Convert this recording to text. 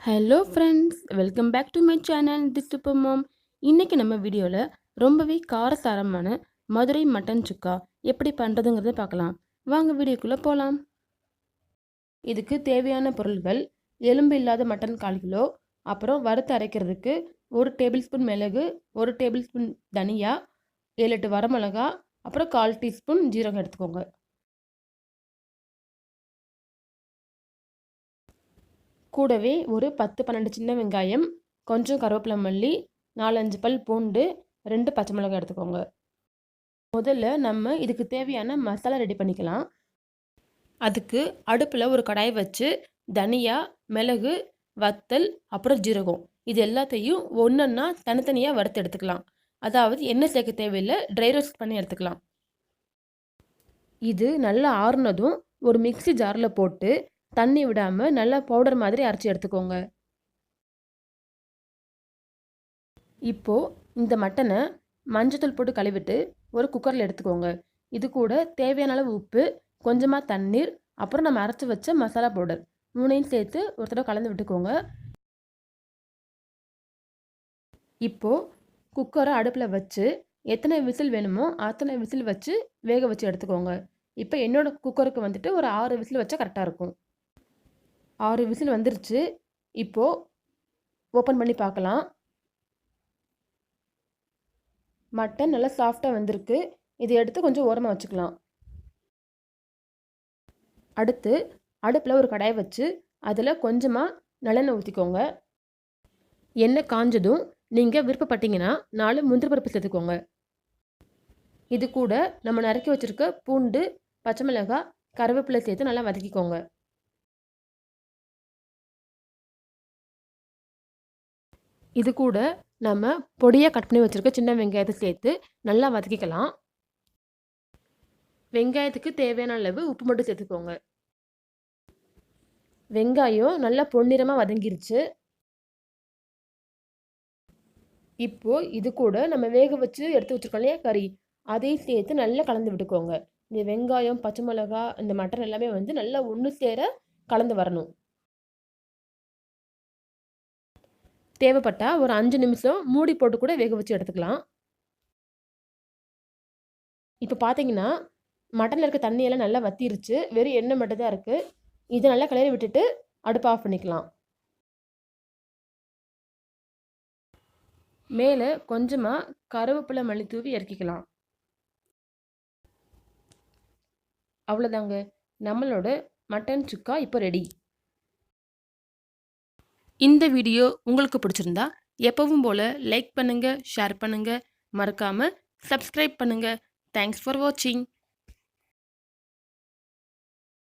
Hello friends, welcome back to my channel the super mom. இன்றைக்கி நம்ம வீடியோவில் ரொம்பவே காரசாரமான மதுரை மட்டன் சுக்கா எப்படி பண்ணுறதுங்கிறத பார்க்கலாம். வாங்க வீடியோக்குள்ளே போகலாம். இதுக்கு தேவையான பொருள்கள்: எலும்பு இல்லாத மட்டன் 1/4 கிலோ, அப்புறம் வறுத்து அரைக்கிறதுக்கு 1 டேபிள் ஸ்பூன் மிளகு, 1 டேபிள் ஸ்பூன் தனியா, 7-8 வரமிளகா, அப்புறம் 1/4 டீஸ்பூன் ஜீரகம் எடுத்துக்கோங்க. கூடவே ஒரு 10-12 சின்ன வெங்காயம், கொஞ்சம் கருவேப்பிலை மல்லி, 4-5 பல் பூண்டு, 2 பச்சை மிளகாய் எடுத்துக்கோங்க. முதல்ல நம்ம இதுக்கு தேவையான மசாலா ரெடி பண்ணிக்கலாம். அதுக்கு அடுப்பில் ஒரு கடாய் வச்சு தனியா, மிளகு, வத்தல், அப்புறம் ஜீரகம் இது எல்லாத்தையும் ஒன்றொன்னா தனித்தனியாக வறுத்து எடுத்துக்கலாம். அதாவது எண்ணெய் சேர்க்க தேவையில்லை, ட்ரை ரோஸ்ட் பண்ணி எடுத்துக்கலாம். இது நல்லா ஆறுனதும் ஒரு மிக்ஸி ஜாரில் போட்டு தண்ணி விடாமல் நல்லா பவுடர் மாதிரி அரைச்சி எடுத்துக்கோங்க. இப்போது இந்த மட்டனை மஞ்சத்தூள் போட்டு கழுவிட்டு ஒரு குக்கரில் எடுத்துக்கோங்க. இது கூட தேவையான அளவு உப்பு, கொஞ்சமாக தண்ணீர், அப்புறம் நம்ம அரைச்சி வச்ச மசாலா பவுடர் 3ஐயும் சேர்த்து ஒரு தடவை கலந்து விட்டுக்கோங்க. இப்போது குக்கரை அடுப்பில் வச்சு எத்தனை விசில் வேணுமோ அத்தனை விசில் வச்சு வேக வச்சு எடுத்துக்கோங்க. இப்போ என்னோடய குக்கருக்கு வந்துட்டு ஒரு 6 விசில் வச்சா கரெக்டாக இருக்கும். 6 விசில் வந்துருச்சு. இப்போது ஓப்பன் பண்ணி பார்க்கலாம். மட்டன் நல்லா சாஃப்டாக வந்திருக்கு. இதை எடுத்து கொஞ்சம் ஓரமாக வச்சுக்கலாம். அடுத்து அடுப்பில் ஒரு கடாய் வச்சு அதில் கொஞ்சமாக நல்லெண்ணெய் ஊற்றிக்கோங்க. எண்ணெய் காஞ்சதும் நீங்கள் விருப்பப்பட்டீங்கன்னா 4 முந்திரி பருப்பு சேர்த்துக்கோங்க. இது கூட நம்ம நறுக்கி வச்சுருக்க பூண்டு, பச்சை மிளகாய், கருவேப்பிலை சேர்த்து நல்லா வதக்கிக்கோங்க. இது கூட நம்ம பொடியாக கட் பண்ணி வச்சுருக்க சின்ன வெங்காயத்தை சேர்த்து நல்லா வதக்கிக்கலாம். வெங்காயத்துக்கு தேவையான அளவு உப்பு மட்டும் சேர்த்துக்கோங்க. வெங்காயம் நல்லா பொன்னிறமாக வதங்கிருச்சு. இப்போது இது கூட நம்ம வேக வச்சு எடுத்து வச்சுருக்கோம் இல்லையா கறி, அதையும் சேர்த்து நல்லா கலந்து விட்டுக்கோங்க. இந்த வெங்காயம், பச்சை மிளகா, இந்த மட்டன் எல்லாமே வந்து நல்லா ஒன்று சேர கலந்து வரணும். தேவைப்பட்டால் ஒரு 5 நிமிஷம் மூடி போட்டு கூட வேக வச்சு எடுத்துக்கலாம். இப்போ பார்த்தீங்கன்னா மட்டனில் இருக்க தண்ணியெல்லாம் நல்லா வத்திருச்சு. வெறும் எண்ணெய் மட்டும் தான் இருக்குது. இதை நல்லா கிளறி விட்டுட்டு அடுப்பை ஆஃப் பண்ணிக்கலாம். மேலே கொஞ்சமாக கருவேப்பிலை மல்லி தூவி இறக்கிக்கலாம். அவ்வளோதாங்க, நம்மளோட மட்டன் சுக்கா இப்போ ரெடி. இந்த வீடியோ உங்களுக்கு பிடிச்சிருந்தா எப்பவும் போல் லைக் பண்ணுங்கள், ஷேர் பண்ணுங்கள், மறக்காமல் சப்ஸ்கிரைப் பண்ணுங்கள். தேங்க்ஸ் ஃபார் வாட்சிங்.